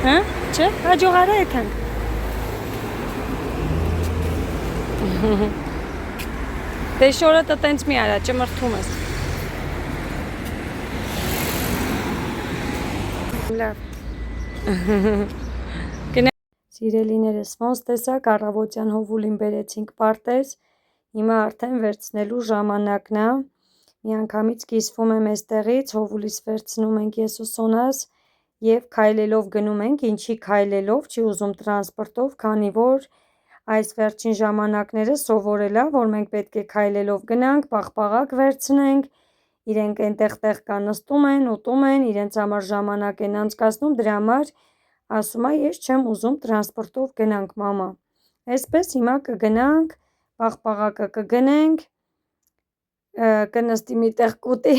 Հա? Չէ, հաջող արա եթանք։ Դե շորը տը տենց մի արա, ճմրթում ես։ Լավ։ Սիրելիներս, ոնց տեսակ առավոտյան հովուլին բերեցինք պարտեզ, հիմա արդեն վերցնելու ժամանակն է, միանգամից կիսվում եմ այստեղից, հովուլիս վերցնում ենք ես ու Սոնաս և քայլելով գնում ենք, ինչի քայլելով, չի ուզում տրանսպորտով, քանի որ այս վերջին ժամանակները սովորել է, որ մենք պետք է քայլելով գնանք, պաղպաղակ վերցնենք, իրենք այնտեղ կան նստում են, ուտում են, իրենց համար ժամանակ են անցկացնում, դրա համար ասում է, ես չեմ ուզում տրանսպորտով գնանք, մամա։ Այսպես հիմա կգնանք, պաղպաղակը կգնենք, կնստի մի տեղ կուտի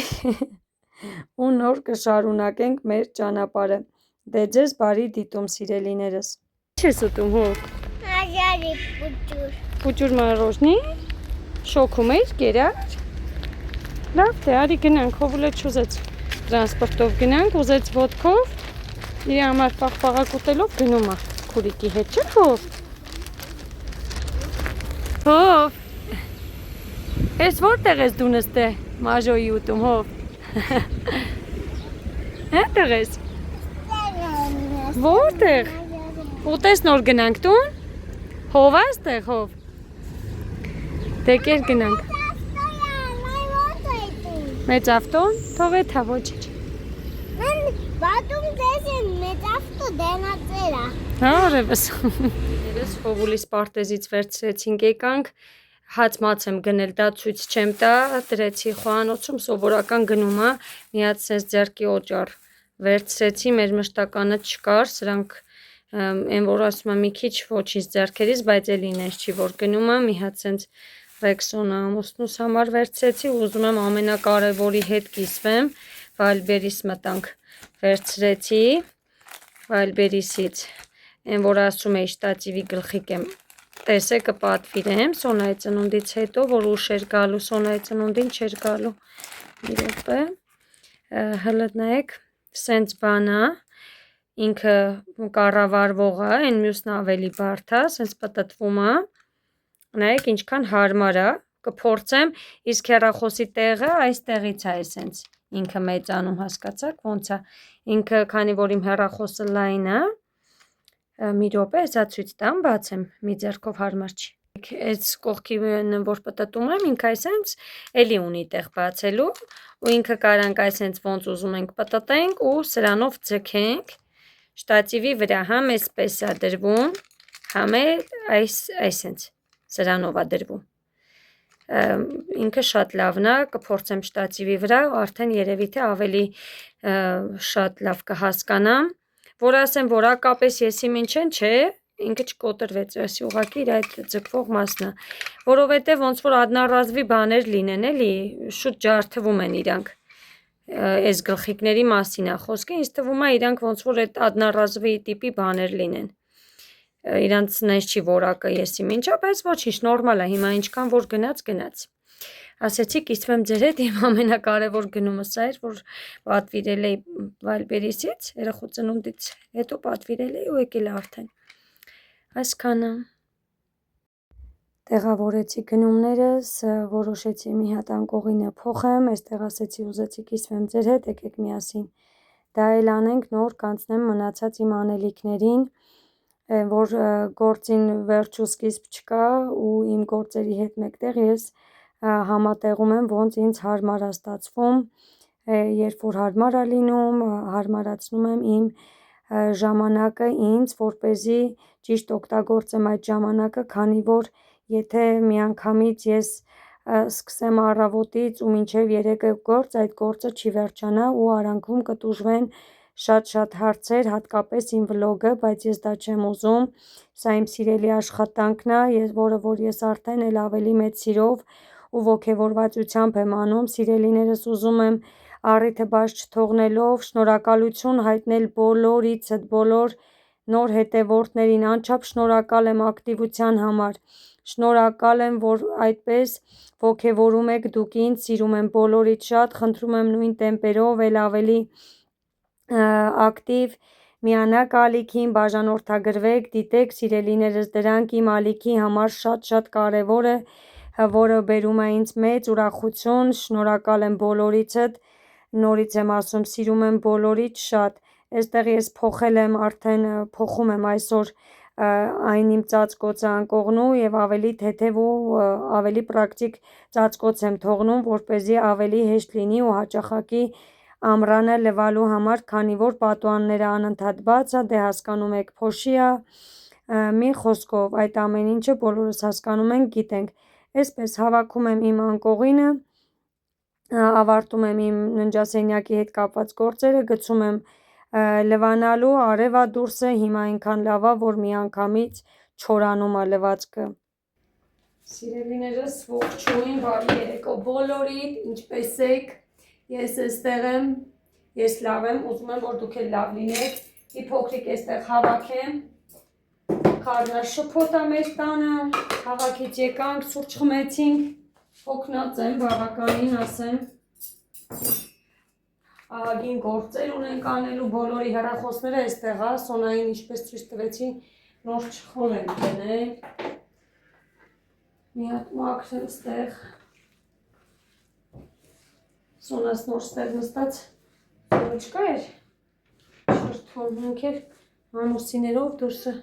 ու նոր կշարունակենք մեր ճանապարհը։ Դե ձեզ բարի դիտում, սիրելիներս։ Ինչ ես ուտում, հող։ Հաջարի պուճուր։ Պուճուր մարոժնի, շոքում էիր, կերար։ Լավ, դե արի գնանք, հովուլը չուզեց տրանսպորտով գնանք, ուզեց ոտքով, իր համար պաղպաղակ ուտելով գնում է քուրիկի հետ, չէ՞ հով։ Հով։ Ես որտեղ ես դու նստե մաժոյի ուտում, հով։ Հետեղ ես։ Որտեղ։ Ուտես նոր գնանք տուն։ Հով աստեղ, հով։ Դե կեր գնանք։ Մեծ ավտոն, թող էթա ոչինչ։ Mən badum desin մեծ ավտո դենացերա։ Հա, օրևս։ Ես հովուլիս պարտեզից վերցրեցինք եկանք, հաց-մաց եմ գնել, դա ցույց չեմ տա, դրեցի խոհանոցում սովորական գնում է, միացնես ձեռքի օճառ վերցրեցի, մեր մշտականը չկար, սրանք այն որ ասում եմ մի քիչ ոչինչ ձեռքերից, բայց էլ ինձ չի որ գնում է, մի հատ սենց Ռեքսոնը ամուսնուս համար վերցրեցի, ուզում եմ ամենակարևորի հետ կիսվեմ, Վալբերիս մտանք վերցրեցի, Վալբերիսից, այն որ ասում էի շտատիվի գլխիկ եմ տեսե կպատվիրեմ, Սոնայի ծնունդից հետո, որ ուշ էր գալու, Սոնայի ծնունդին չէր գալու, մի րոպե, հլը նայեք, սենց բան է, ինքը կառավարվող է, այն մյուսն ավելի բարդ է, սենց պտտվում է, նայեք ինչքան հարմար է, կփորձեմ, իսկ հեռախոսի տեղը այս տեղից է էսենց, ինքը մեծանում հասկացաք, ոնց է, ինքը քանի որ իմ հեռախոսը լայն է, մի րոպե, հեսա ցույց տամ, բացեմ, մի ձեռքով հարմար չի։ Այս կողքի որ պտտում եմ, ինքը այսենց էլի ունի տեղ բացելու, ու ինքը կարանք այսենց ոնց ուզում ենք պտտենք ու սրանով ձգենք շտատիվի վրա, համ էսպես է դրվում, համ է այսենց սրանով է դրվում, ինքը շատ լավն է, կփորձեմ շտատիվի վրա, արդեն երևի թե ավելի շատ լավ կհասկանամ, որ ասեմ, որ ակապես եսի մինչեն, չէ, ինքը չկոտրվեց, ասի ուղղակի իր այդ ձգվող մասն է, որովհետև ոնց որ adnarrazvi բաներ լինեն, էլի, շուտ ջարդվում են իրանք, այս գլխիկների մասին է խոսքը, ինձ թվում է իրանք ոնց որ այդ adnarrazvi տիպի բաներ լինեն, իրանց նենց չի որակը եսի մինչա, բայց ոչինչ նորմալ է, հիմա ինչքան որ գնաց, ասեցի կիսվեմ ձեր հետ, իմ ամենակարևոր գնումը սա էր, որ պատվիրել էի Վալբերիսից, երեխու ծնունդից հետո պատվիրել էի ու եկել արդեն, այսքանը, տեղավորեցի գնումներս, որոշեցի մի հատ անկողինը փոխեմ, այստեղ ասեցի ուզեցի կիսվեմ ձեր հետ, եկեք միասին, դա էլ անենք նոր կանցնեմ մնացած իմ անելիքներին, որ գործին վերջ ու սկիզբ չկա ու իմ գործերի հետ մեկտեղ ես համատեղում եմ ոնց ինձ հարմար է ստացվում, երբ որ հարմար է լինում, հարմարացնում եմ իմ ժամանակը ինձ, որպեսզի ճիշտ օգտագործեմ այդ ժամանակը, քանի որ եթե միանգամից ես սկսեմ առավոտից ու մինչև երեկո գործ, այդ գործը չի վերջանա ու արանքում կտուժվեն շատ հարցեր, հատկապես իմ վլոգը, բայց ես դա չեմ ուզում, սա իմ սիրելի աշխատանքն է, որը որ ես արդեն էլ ավելի մեծ սիրով ու ոգևորվածությամբ եմ անում, սիրելիներս ուզում եմ առիթը բաց չթողնելով շնորհակալություն հայտնել բոլորիցդ, բոլոր նոր հետևորդներին, անչափ շնորհակալ եմ ակտիվության համար, շնորհակալ եմ, որ այդպես ոգևորում եք դուք ինձ, սիրում եմ բոլորից շատ, խնդրում եմ նույն տեմպերով էլ ավելի ակտիվ Միանաք ալիքին, բաժանորդագրվեք, դիտեք սիրելիներս, դրանք իմ ալիքի համար շատ կարևոր է, որը բերում է ինձ մեծ ուրախություն, շնորհակալ եմ բոլորիցդ, նորից եմ ասում, սիրում եմ բոլորիդ շատ, այստեղ ես փոխել եմ, արդեն փոխում եմ այսօր այն իմ ծածկոցը անկողնու և ավելի թեթև ու ավելի պրակտիկ ծածկոց եմ թողնում, որպեսզի ավելի հեշտ լինի ու հաճախակի ամռանը լվալու համար, քանի որ պատուհանները անընդհատ բաց է, դե հասկանում եք փոշի է, մի խոսքով այդ ամեն ինչը բոլորս հասկանում ենք, գիտենք, այսպես հավաքում եմ իմ անկողինը, ավարտում եմ իմ ննջասենյակի հետ կապված գործերը, գցում եմ լվանալու, արև է դուրսը, հիմա այնքան լավ է, որ միանգամից չորանում է լվացքը։ Սիրելիներս, ողջույն, բարի երեկո բոլորիդ, ինչպես եք, ես այստեղ եմ, ես լավ եմ, ուզում եմ, որ դուք էլ լավ լինեք, մի փոքրիկ այստեղ հավաքեմ, քարնաշփոթ է մեր տանը, հավաքից եկանք, սուրճ խմեցինք, հոգնած եմ, բավականին ասեմ, ահագին գործեր ունենք անելու, բոլորի հեռախոսները այստեղ է, Սոնային ինչպես ցույց տվեցի, նոր չխոլ եմ դնել, մի հատ մաքր այստեղ, Սոնաս նոր ստեղ նստած, չկա էր, շրթում, մենք էլ ամուսիներով դուրսը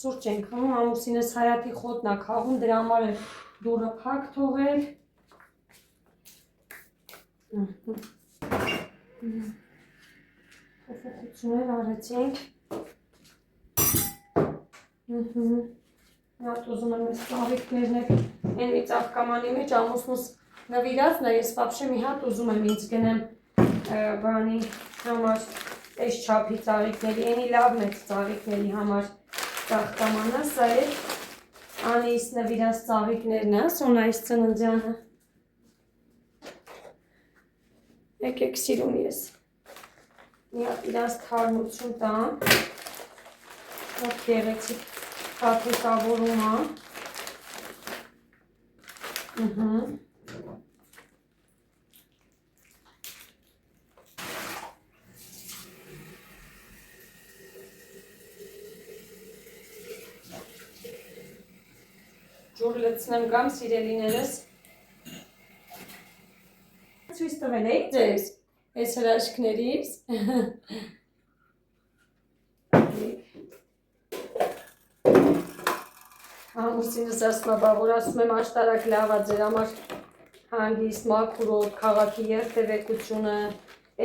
սուրճ ենք խմում, ամուսինս Հայատի խոտն է քաղում, դրա համար էլ դուռը փակ թողել, փոփոխություններ արեցինք, Նատ ուզում եմ ես ծաղիկներն են մի ծաղկամանի մեջ ամուսնուս նվիրածն է, ես վաբշե մի հատ ուզում եմ ինձ գնեմ բանի համար այս չափի ծաղիկների, ենի լավ մեծ ծաղիկների համար ծաղկամանա, սա է Անիս նվիրած ծաղիկներն է, Սոնայիս ծննդյանը, եկեք սիրուն ես, մի հատ իրանց թարմություն տամ, որ գեղեցիկ կաթեկավորում է, ջուր լցնեմ գամ սիրելիներս, ցույց տվել էի ձեզ, այս հրաշքներից, ամուսինս ասում է, բա որ ասում եմ աշտարակ լավ է ձեր համար հանգիստ, մաքուր, քաղաքի երթևեկությունը,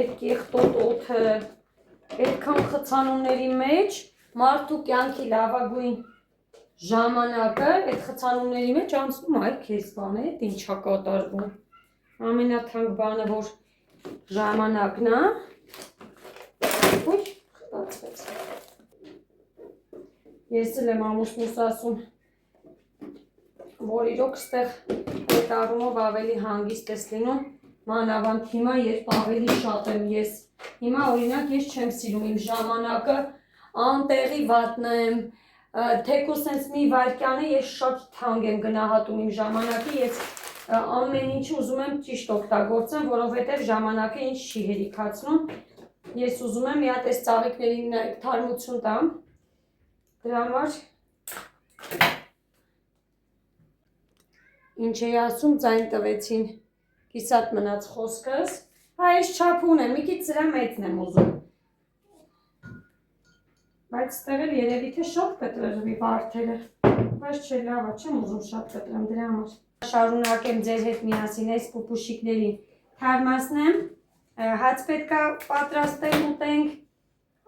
այդ կեղտոտ օդը, այդքան խցանումների մեջ մարդու կյանքի լավագույն ժամանակը այդ խցանումների մեջ անցնում այ քեզ բան է, ինչ է կատարվում, ամենաթանկ բանը, որ ժամանակն է, ուй, խտացվեց, ես էլ եմ ամուսնուս ասում, որ իրոք ստեղ այդ առումով ավելի հանգիստ ես լինում, մանավանդ հիմա, երբ ավելի շատ եմ ես, հիմա օրինակ ես չեմ սիրում իմ ժամանակը, անտեղի վատնեմ, թեկուզ սենց մի վայրկյանը ես շատ թանկ եմ գնահատում իմ ժամանակի, ես ամեն ինչի ուզում եմ ճիշտ օգտագործեմ, որովհետև ժամանակը ինձ չի հերիքացնում, ես ուզում եմ մի հատ այս ծաղիկներին թարմություն տամ, դրա համար ինչ էի ասում, ձայն տվեցին, կիսատ մնաց խոսքս, այս չափ ունեմ, մի քիչ սրա մեծն եմ ուզում, բայց ստեղ էլ երևի թե շատ կտրվի վարդերը, բայց չէ լավ է, չեմ ուզում շատ կտրեմ դրա համար, շարունակեմ ձեր հետ միասին այս պուպուշիկներին թարմացնեմ, հաց պետք է պատրաստել ուտենք,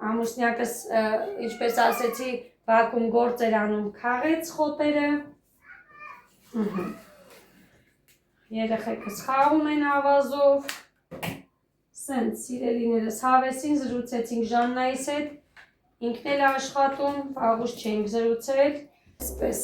ամուսնյակս ինչպես ասեցի, բակում գործեր անում քաղեց խոտերը, երեխեքս խաղում են ավազով, սենց սիրելիներս հավեսին զրուցեցինք Ժաննայիս հետ, ինքն էլ աշխատում, վաղուց չենք զրուցել, այսպես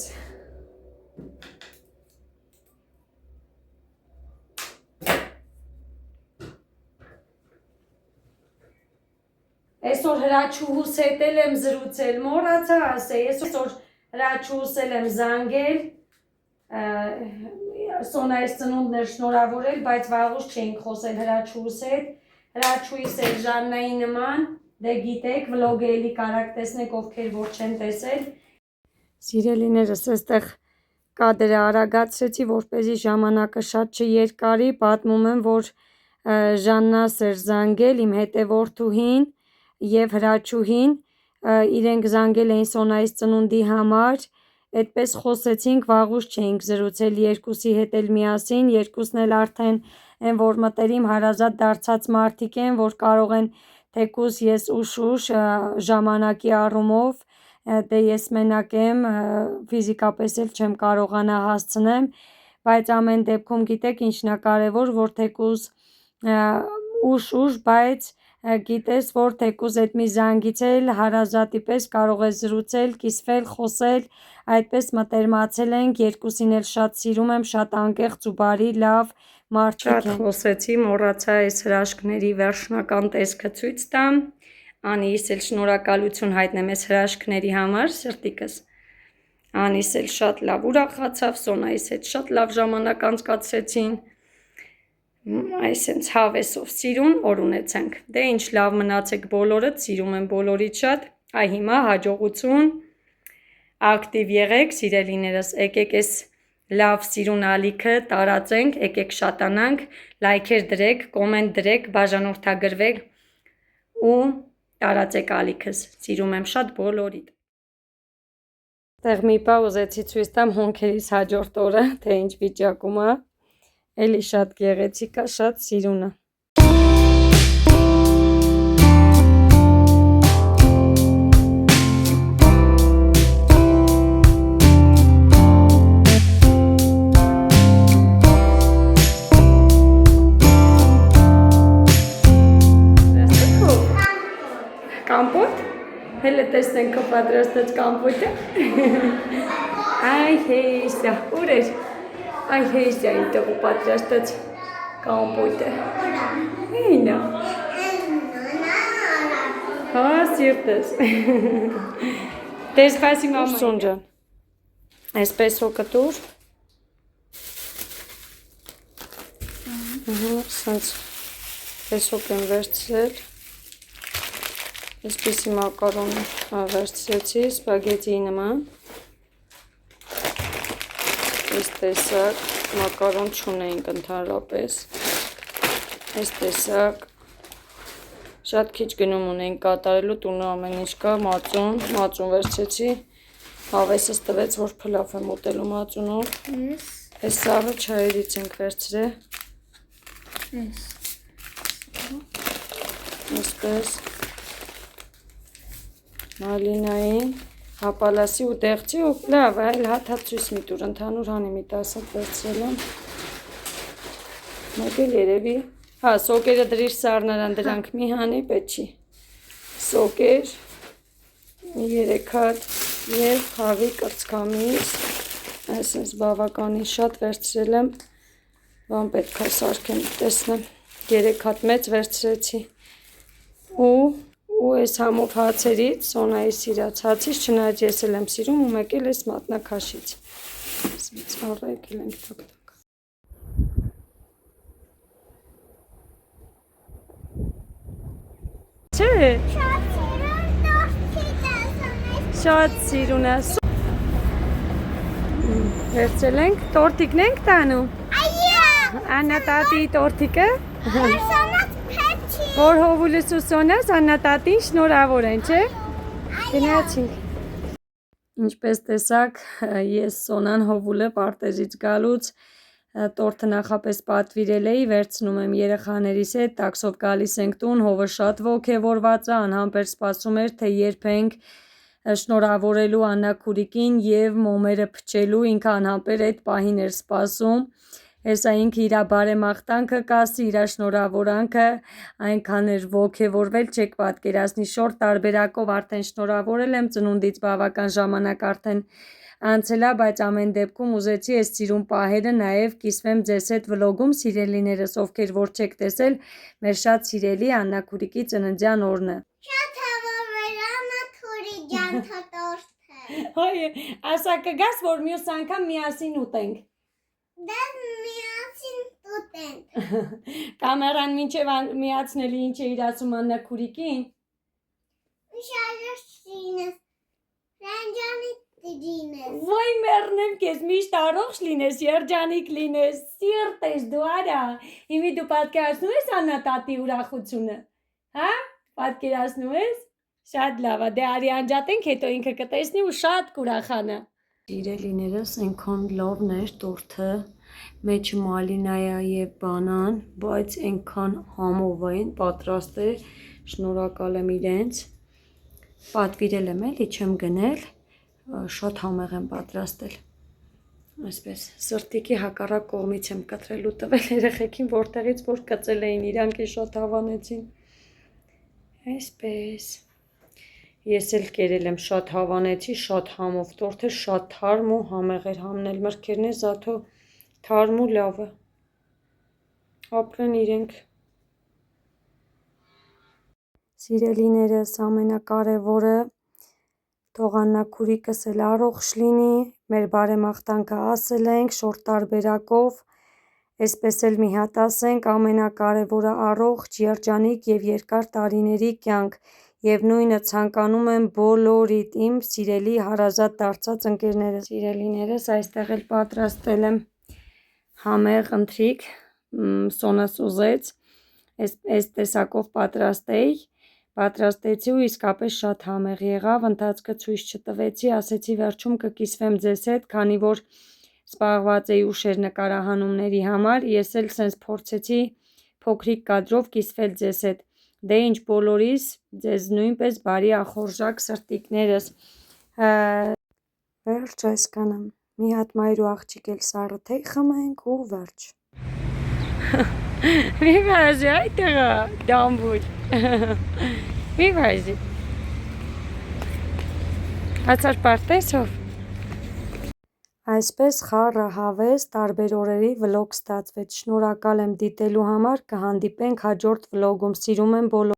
Այսօր հրաչուհուս հետ էլ եմ զրուցել, մոռացա ասել, այսօր հրաչուհուս էլ եմ զանգել, Սոնայիս ծնունդն էր շնորհավորել, բայց վաղուց չէինք խոսել հրաչուհուս հետ, հրաչուհիս էլ Ժաննայի նման, Դե գիտեք, վլոգը էլի կարաք տեսնեք, ովքեր որ չեն տեսել։ Սիրելիներս, այստեղ կադրը արագացրեցի, որպեսզի ժամանակը շատ չերկարի, պատմում եմ, որ Ժաննաս էր զանգել, իմ հետևորդուհին և Հրաչուհին, իրենք զանգել էին Սոնայիս ծնունդի համար, այդպես խոսեցինք, վաղուց չէինք զրուցել երկուսի հետ էլ միասին, երկուսն էլ արդեն են, որ մտերիմ հարազատ դարձած մարդիկ են, որ կարող են թեկուզ ես ուշ ժամանակի առումով, դե ես մենակ եմ, ֆիզիկապես էլ չեմ կարողանա հասցնեմ, բայց ամեն դեպքում գիտեք ինչն է կարևոր, որ թեկուզ ուշ, բայց գիտես, որ թեկուզ այդ մի զանգից էլ հարազատի պես կարող է զրուցել, կիսվել, խոսել, այդպես մտերմացել ենք, երկուսին էլ շատ սիրում եմ, շատ անկեղծ ու բարի, լավ մարդիկ են։ Շատ խոսեցի, մոռացա այս հրաշքների վերջնական տեսքը ցույց տամ, Անիս էլ շնորհակալություն հայտնեմ այս հրաշքների համար, սրտիկս։ Անիս էլ շատ լավ ուրախացավ, Սոնայիս հետ շատ լավ ժամանակ անցկացրեցին, այսենց հավեսով սիրուն օր ունեցանք։ Դե ինչ լավ մնացեք բոլորդ, սիրում եմ բոլորիդ շատ, այ հիմա հաջողություն, ակտիվ եղեք, սիրելիներս, եկեք այս լավ սիրուն ալիքը տարածենք, եկեք շատանանք, լայքեր դրեք, կոմենտ դրեք, բաժանորդագրվեք ու տարածեք ալիքս, սիրում եմ շատ բոլորիդ։ Տեղ մի պա ուզեցի ցույց տամ հոնքերիս հաջորդ օրը, թե ինչ վիճակում է, էլի շատ գեղեցիկ է, շատ սիրուն է։ Կամպոտ? Հելը տեսնենք քո պատրաստած կամպոտը։ Այ հեյսա, ուր էր։ Այ հեյսա իմ տղու պատրաստած կամպոտը։ Հինա։ Հա, սիրտս։ Դե սպասի մամա։ Սունջան։ Այսպես հոգտուր։ Սենց տեսոք եմ վերցրել։ Այսպիսի մակարոն վերցրեցի, սպագետիի նման, այս տեսակ մակարոն չունեինք ընդհանրապես, այս տեսակ շատ քիչ գնում ունեինք կատարելու, տունը ամեն ինչ կա, մածուն վերցրեցի, հավեսս տվեց, որ փլավ եմ ուտելու մածունով, այս սաղը չայերից ենք վերցրել, այսպես, մալինային, հապալասի ու դեղցի ու լավ, այլ հատ ցույց մի տուր, ընդհանուր հանի մի 10 վերցրել եմ, մեկ էլ երևի, հա, սոկերը դրիր սառնարան դրանք մի հանի, պետք չի, սոկեր, 3 հատ և խաղի կրծքամիս, այսպես բավականին շատ վերցրել եմ, բան պետք է սարքեմ, տեսնեմ, 3 հատ մեծ վերցրեցի ու այս համով հացերից, Սոնայի սիրած հացից, չնայած ես էլ եմ սիրում ու մեկ էլ այս մատնաքաշից, այսպես առա եկել ենք թակ-թակ։ Չէ։ Շատ սիրուն է։ Վերցրել ենք, տորտիկն ենք տանում։ Այո։ Աննատատի տորտիկը։ Որ հովուլս ու Սոնաս Աննատատին շնորհավոր են, չէ։ Գնացինք։ Ինչպես տեսակ, ես Սոնան հովուլը պարտեզից գալուց տորտը նախապես պատվիրել էի, վերցնում եմ երեխաներիս հետ, տաքսով գալիս ենք տուն, հովը շատ ոգևորված է, անհամբեր սպասում էր, թե երբ ենք շնորհավորելու Աննա քուրիկին և մոմերը փչելու, ինքը անհամբեր այդ պահին էր սպասում, հեսա ինքը իրա բարեմաղթանքը կասի, իրա շնորհավորանքը, այնքան էր ոգևորվել, չեք պատկերացնի, շորտ տարբերակով արդեն շնորհավորել եմ, ծնունդից բավական ժամանակ արդեն անցել է, բայց ամեն դեպքում ուզեցի այս սիրուն պահերը նաև կիսվեմ ձեզ հետ վլոգում, սիրելիներս, ովքեր որ չեք տեսել, մեր շատ սիրելի Աննա քուրիկի ծննդյան օրն է։ Շատ հավավել Աննա քուրի ջան տորտը։ Հայ, ասա կգաս, որ մյուս անգամ միասին ուտենք։ Դե միասին ուտենք։ Կամերան մինչև միացնելի ինչ է իր ասում Աննա քուրիկին։ Շարժինես։ Ռանջանի դինես։ Վայ մեռնեմ քեզ միշտ առողջ լինես, երջանիկ լինես, սիրտ ես դու արա։ Հիմի դու պատկերացնում ես աննատատի ուրախությունը։ Հա? Պատկերացնում ես։ Շատ լավ է, դե արի անջատենք, հետո ինքը կտեսնի ու շատ կուրախանա։ Սիրելիներս, այնքան լավն էր տորթը, մեջը մալինա է եւ բանան, բայց այնքան համով են պատրաստել, շնորհակալ եմ իրենց։ Պատվիրել եմ էլի, չեմ գնել, շատ համեղ եմ պատրաստել։ Այսպես, սրտիկի հակառակ կողմից եմ կտրել ու տվել երեխեքին, որտեղից որ կծել էին, իրանք է շատ հավանեցին։ Այսպես։ Ես էլ կերել եմ, շատ հավանեցի, շատ համով տորթը, շատ թարմ ու համեղ էր համնել մրգերն է, զաթո թարմ ու լավը։ Ապրեն իրենք։ Սիրելիներս, ամենակարևորը թող Աննա քուրիկս էլ առողջ լինի, մեր բարեմաղթանքը ասել ենք շորտ տարբերակով, այսպես էլ մի հատ ասենք, ամենակարևորը առողջ, երջանիկ եւ երկար տարիների կյանք եւ նույնը ցանկանում եմ բոլորիդ իմ սիրելի հարազատ դարձած ընկերներս, սիրելիներս, այստեղ էլ պատրաստել եմ համեղ ընթրիք, Սոնաս ուզեց, այս տեսակով պատրաստեցի ու իսկապես շատ համեղ եղավ, ընթացքը ցույց չտվեցի, ասեցի վերջում կկիսվեմ ձեզ հետ, քանի որ զբաղված էի ուշեր նկարահանումների համար, ես էլ սենց փորձեցի փոքրիկ կադրով կիսվել ձեզ հետ, դե ինչ բոլորիս, ձեզ նույնպես բարի ախորժակ սրտիկներս, վերջ այսքանը, մի հատ մայր ու աղջիկ էլ սառը թեյ խմենք ու վերջ։ Մի վազի այդտեղը դամբուր, մի վազի, հացար պարտեսով։ Այսպես խառը հավես տարբեր օրերի վլոգ ստացվեց, շնորհակալ եմ դիտելու համար, կհանդիպենք հաջորդ վլոգում, սիրում եմ բոլորիդ։